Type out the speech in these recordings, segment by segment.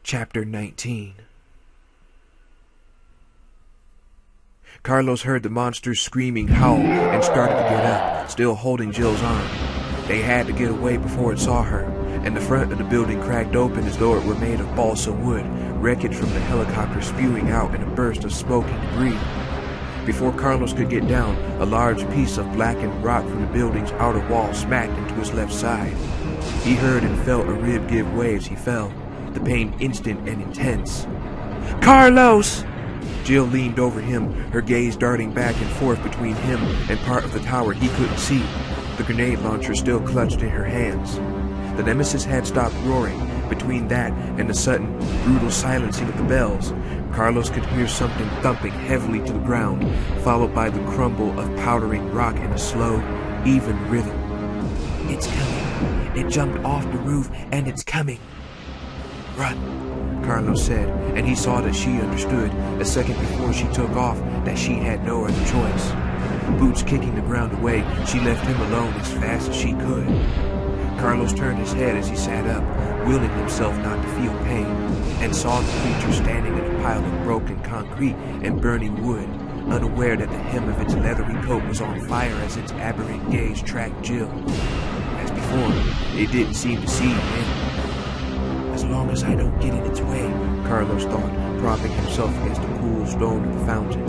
Chapter 19. Carlos heard the monster's screaming howl and started to get up, still holding Jill's arm. They had to get away before it saw her, and the front of the building cracked open as though it were made of balsa wood, wreckage from the helicopter spewing out in a burst of smoke and debris. Before Carlos could get down, a large piece of blackened rock from the building's outer wall smacked into his left side. He heard and felt a rib give way as he fell, the pain instant and intense. "Carlos!" Jill leaned over him, her gaze darting back and forth between him and part of the tower he couldn't see, the grenade launcher still clutched in her hands. The Nemesis had stopped roaring. Between that and the sudden, brutal silencing of the bells, Carlos could hear something thumping heavily to the ground, followed by the crumble of powdering rock in a slow, even rhythm. "It's coming. It jumped off the roof, and it's coming." "Run," Carlos said, and he saw that she understood, a second before she took off, that she had no other choice. Boots kicking the ground away, she left him alone as fast as she could. Carlos turned his head as he sat up, willing himself not to feel pain, and saw the creature standing in a pile of broken concrete and burning wood, unaware that the hem of its leathery coat was on fire as its aberrant gaze tracked Jill. As before, it didn't seem to see him. "As long as I don't get in its way," Carlos thought, propping himself against a cool stone of the fountain,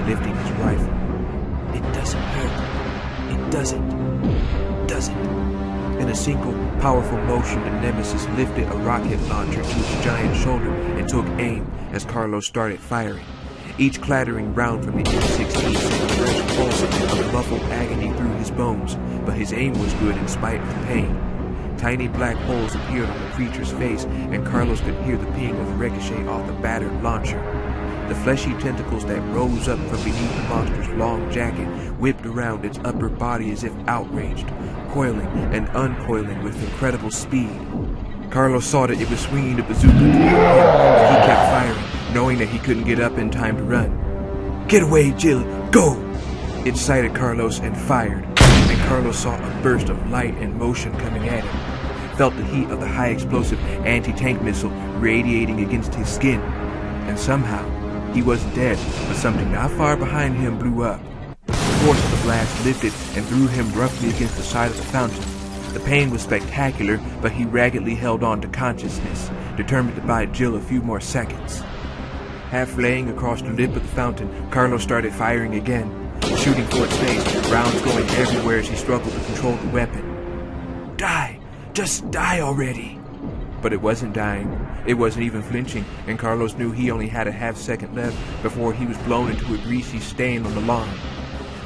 lifting his rifle. "It doesn't hurt. It doesn't. In a single, powerful motion, the Nemesis lifted a rocket launcher to its giant shoulder and took aim as Carlos started firing. Each clattering round from the M16 sent a fresh pulse of muffled agony through his bones, but his aim was good in spite of the pain. Tiny black holes appeared on the creature's face, and Carlos could hear the ping of the ricochet off the battered launcher. The fleshy tentacles that rose up from beneath the monster's long jacket whipped around its upper body as if outraged, coiling and uncoiling with incredible speed. Carlos saw that it was swinging the bazooka toward him, and he kept firing, knowing that he couldn't get up in time to run. "Get away, Jill! Go!" It sighted Carlos and fired, and Carlos saw a burst of light and motion coming at him, felt the heat of the high-explosive anti-tank missile radiating against his skin, and somehow, he wasn't dead, but something not far behind him blew up. The force of the blast lifted and threw him roughly against the side of the fountain. The pain was spectacular, but he raggedly held on to consciousness, determined to buy Jill a few more seconds. Half laying across the lip of the fountain, Carlos started firing again, shooting for its face, rounds going everywhere as he struggled to control the weapon. "Die! Just die already!" But it wasn't dying. It wasn't even flinching, and Carlos knew he only had a half-second left before he was blown into a greasy stain on the lawn.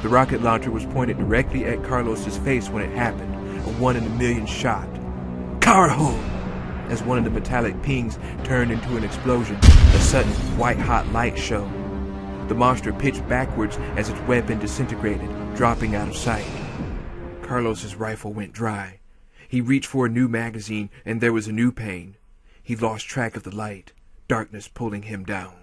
The rocket launcher was pointed directly at Carlos's face when it happened, a 1 in a million shot. "Carajo!" As one of the metallic pings turned into an explosion, a sudden white-hot light shone. The monster pitched backwards as its weapon disintegrated, dropping out of sight. Carlos's rifle went dry. He reached for a new magazine, and there was a new pain. He lost track of the light, darkness pulling him down.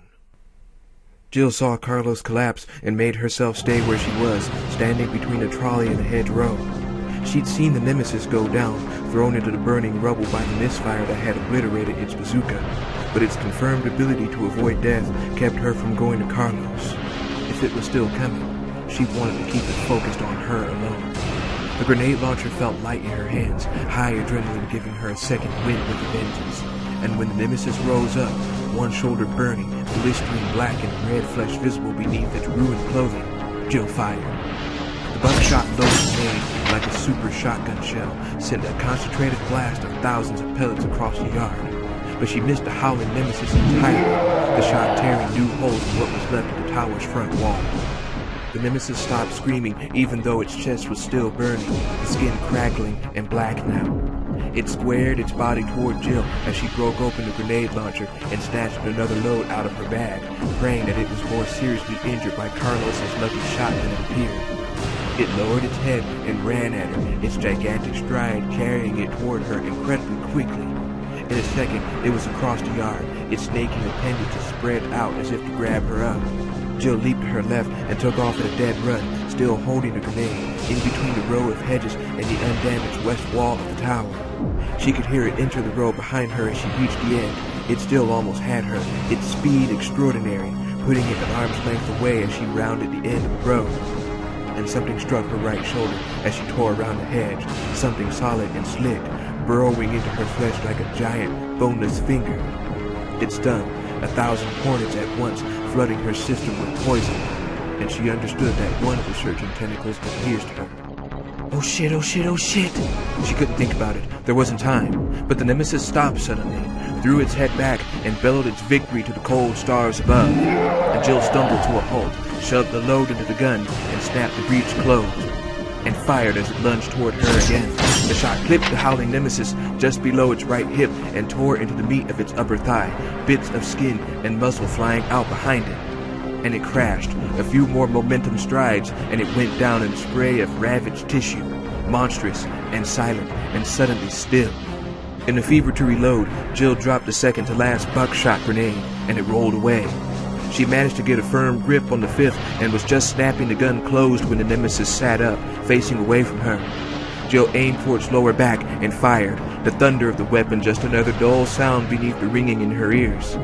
Jill saw Carlos collapse and made herself stay where she was, standing between a trolley and a hedgerow. She'd seen the Nemesis go down, thrown into the burning rubble by the misfire that had obliterated its bazooka, but its confirmed ability to avoid death kept her from going to Carlos. If it was still coming, she wanted to keep it focused on her alone. The grenade launcher felt light in her hands, high adrenaline giving her a second wind with a vengeance. And when the Nemesis rose up, one shoulder burning, blistering black and red flesh visible beneath its ruined clothing, Jill fired. The buckshot load made like a super shotgun shell sent a concentrated blast of thousands of pellets across the yard. But she missed the howling Nemesis entirely, the shot tearing new holes in what was left of the tower's front wall. The Nemesis stopped screaming, even though its chest was still burning, the skin crackling and black now. It squared its body toward Jill as she broke open the grenade launcher and snatched another load out of her bag, praying that it was more seriously injured by Carlos's lucky shot than it appeared. It lowered its head and ran at her, its gigantic stride carrying it toward her incredibly quickly. In a second, it was across the yard, its snaking appendages spread out as if to grab her up. Jill leaped to her left and took off at a dead run, still holding the grenade, in between the row of hedges and the undamaged west wall of the tower. She could hear it enter the row behind her as she reached the end, It still almost had her, its speed extraordinary, putting it an arm's length away as she rounded the end of the road. And something struck her right shoulder as she tore around the hedge, something solid and slick, burrowing into her flesh like a giant, boneless finger. It stung, 1,000 hornets at once, flooding her system with poison, and she understood that one of the surging tentacles had pierced her. Oh shit, oh shit, oh shit! She couldn't think about it. There wasn't time. But the Nemesis stopped suddenly, threw its head back, and bellowed its victory to the cold stars above. And Jill stumbled to a halt, shoved the load into the gun, and snapped the breech closed, and fired as it lunged toward her again. The shot clipped the howling Nemesis just below its right hip and tore into the meat of its upper thigh, bits of skin and muzzle flying out behind it. And it crashed, a few more momentum strides, and it went down in a spray of ravaged tissue, monstrous and silent and suddenly still. In a fever to reload, Jill dropped the second-to-last buckshot grenade, and it rolled away. She managed to get a firm grip on the fifth and was just snapping the gun closed when the Nemesis sat up, facing away from her. Jill aimed for its lower back and fired, the thunder of the weapon just another dull sound beneath the ringing in her ears.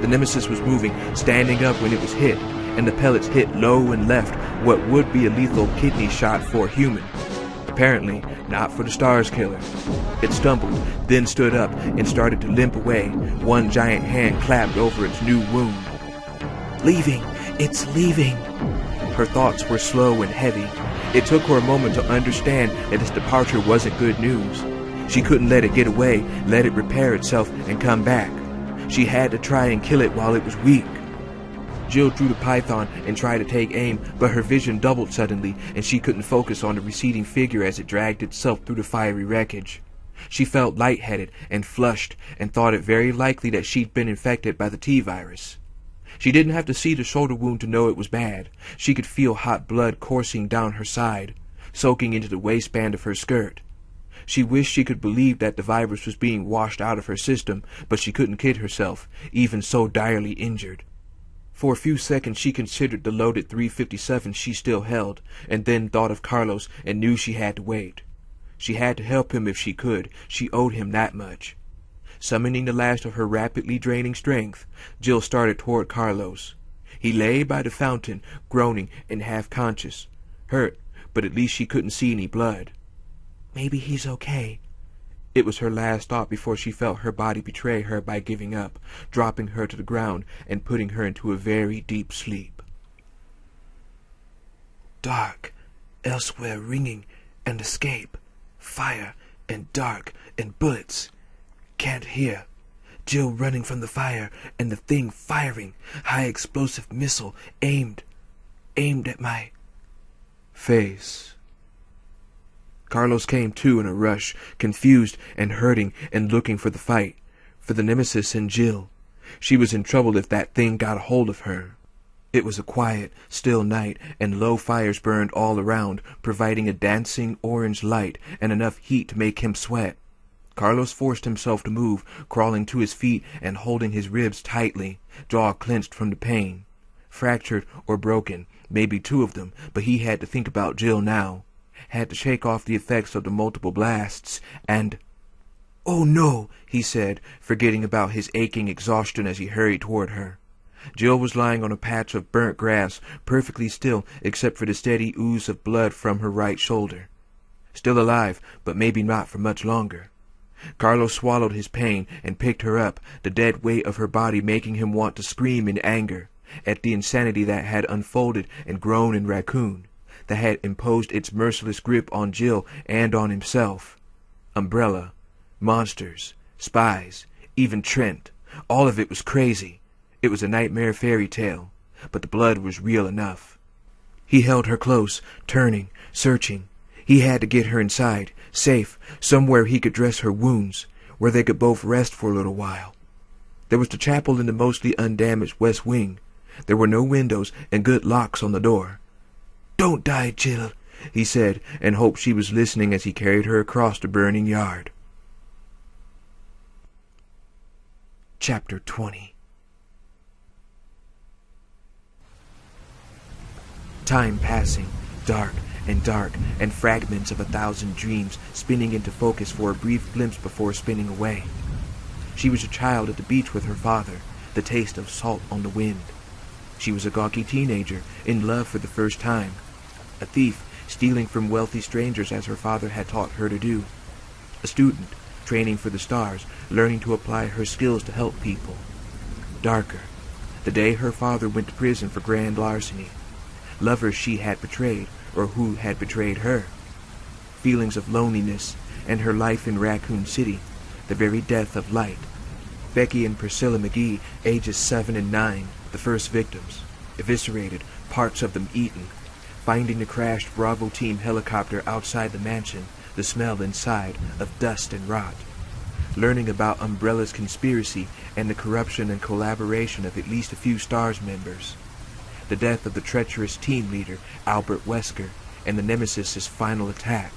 The Nemesis was moving, standing up when it was hit, and the pellets hit low and left, what would be a lethal kidney shot for a human. Apparently, not for the Stars Killer. It stumbled, then stood up and started to limp away, one giant hand clapped over its new wound. Leaving! It's leaving! Her thoughts were slow and heavy. It took her a moment to understand that its departure wasn't good news. She couldn't let it get away, let it repair itself and come back. She had to try and kill it while it was weak. Jill drew the python and tried to take aim, but her vision doubled suddenly, and she couldn't focus on the receding figure as it dragged itself through the fiery wreckage. She felt lightheaded and flushed, and thought it very likely that she'd been infected by the T-virus. She didn't have to see the shoulder wound to know it was bad. She could feel hot blood coursing down her side, soaking into the waistband of her skirt. She wished she could believe that the virus was being washed out of her system, but she couldn't kid herself, even so direly injured. For a few seconds she considered the loaded .357 she still held, and then thought of Carlos and knew she had to wait. She had to help him if she could. She owed him that much. Summoning the last of her rapidly draining strength, Jill started toward Carlos. He lay by the fountain, groaning and half-conscious. Hurt, but at least she couldn't see any blood. Maybe he's okay. It was her last thought before she felt her body betray her by giving up, dropping her to the ground and putting her into a very deep sleep. Dark, elsewhere ringing and escape, fire and dark and bullets. Can't hear. Jill running from the fire and the thing firing, high explosive missile aimed at my face. Carlos came to in a rush, confused and hurting and looking for the fight, for the Nemesis and Jill. She was in trouble if that thing got a hold of her. It was a quiet, still night, and low fires burned all around, providing a dancing orange light and enough heat to make him sweat. Carlos forced himself to move, crawling to his feet and holding his ribs tightly, jaw clenched from the pain. Fractured or broken, maybe two of them, but he had to think about Jill now. Had to shake off the effects of the multiple blasts, and... "Oh no," he said, forgetting about his aching exhaustion as he hurried toward her. Jill was lying on a patch of burnt grass, perfectly still except for the steady ooze of blood from her right shoulder. Still alive, but maybe not for much longer. Carlos swallowed his pain and picked her up, the dead weight of her body making him want to scream in anger at the insanity that had unfolded and grown in Raccoon, that had imposed its merciless grip on Jill and on himself. Umbrella, monsters, spies, even Trent, all of it was crazy. It was a nightmare fairy tale, but the blood was real enough. He held her close, turning, searching. He had to get her inside, safe, somewhere he could dress her wounds, where they could both rest for a little while. There was the chapel in the mostly undamaged west wing. There were no windows and good locks on the door. "Don't die, Jill," he said, and hoped she was listening as he carried her across the burning yard. Chapter 20. Time passing, dark, and fragments of 1,000 dreams spinning into focus for a brief glimpse before spinning away. She was a child at the beach with her father, the taste of salt on the wind. She was a gawky teenager, in love for the first time. A thief, stealing from wealthy strangers as her father had taught her to do. A student, training for the stars, learning to apply her skills to help people. Darker, the day her father went to prison for grand larceny. Lovers she had betrayed, or who had betrayed her. Feelings of loneliness, and her life in Raccoon City, the very death of light. Becky and Priscilla McGee, ages 7 and 9, the first victims. Eviscerated, parts of them eaten. Finding the crashed Bravo team helicopter outside the mansion, the smell inside of dust and rot. Learning about Umbrella's conspiracy and the corruption and collaboration of at least a few STARS members. The death of the treacherous team leader, Albert Wesker, and the Nemesis' final attack.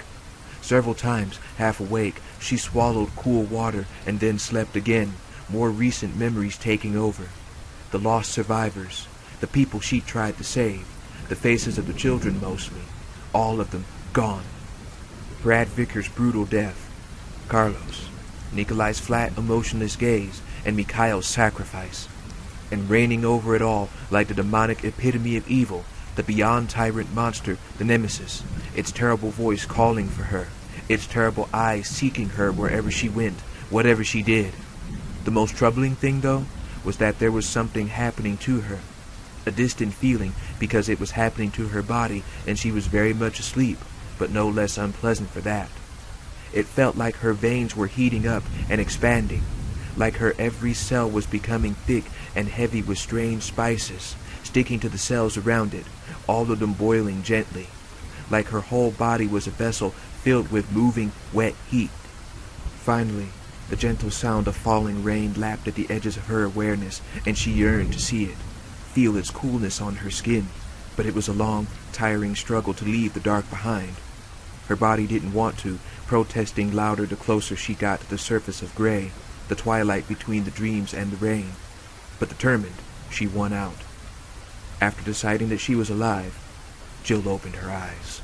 Several times, half awake, she swallowed cool water and then slept again, more recent memories taking over. The lost survivors, the people she tried to save, the faces of the children mostly, all of them gone. Brad Vickers' brutal death, Carlos, Nikolai's flat, emotionless gaze, and Mikhail's sacrifice. And reigning over it all, like the demonic epitome of evil, the beyond tyrant monster, the Nemesis, its terrible voice calling for her, its terrible eyes seeking her wherever she went, whatever she did. The most troubling thing, though, was that there was something happening to her. A distant feeling, because it was happening to her body, and she was very much asleep, but no less unpleasant for that. It felt like her veins were heating up and expanding, like her every cell was becoming thick and heavy with strange spices, sticking to the cells around it, all of them boiling gently, like her whole body was a vessel filled with moving, wet heat. Finally, the gentle sound of falling rain lapped at the edges of her awareness, and she yearned to see it, feel its coolness on her skin, but it was a long, tiring struggle to leave the dark behind. Her body didn't want to, protesting louder the closer she got to the surface of gray, the twilight between the dreams and the rain. But determined, she won out. After deciding that she was alive, Jill opened her eyes.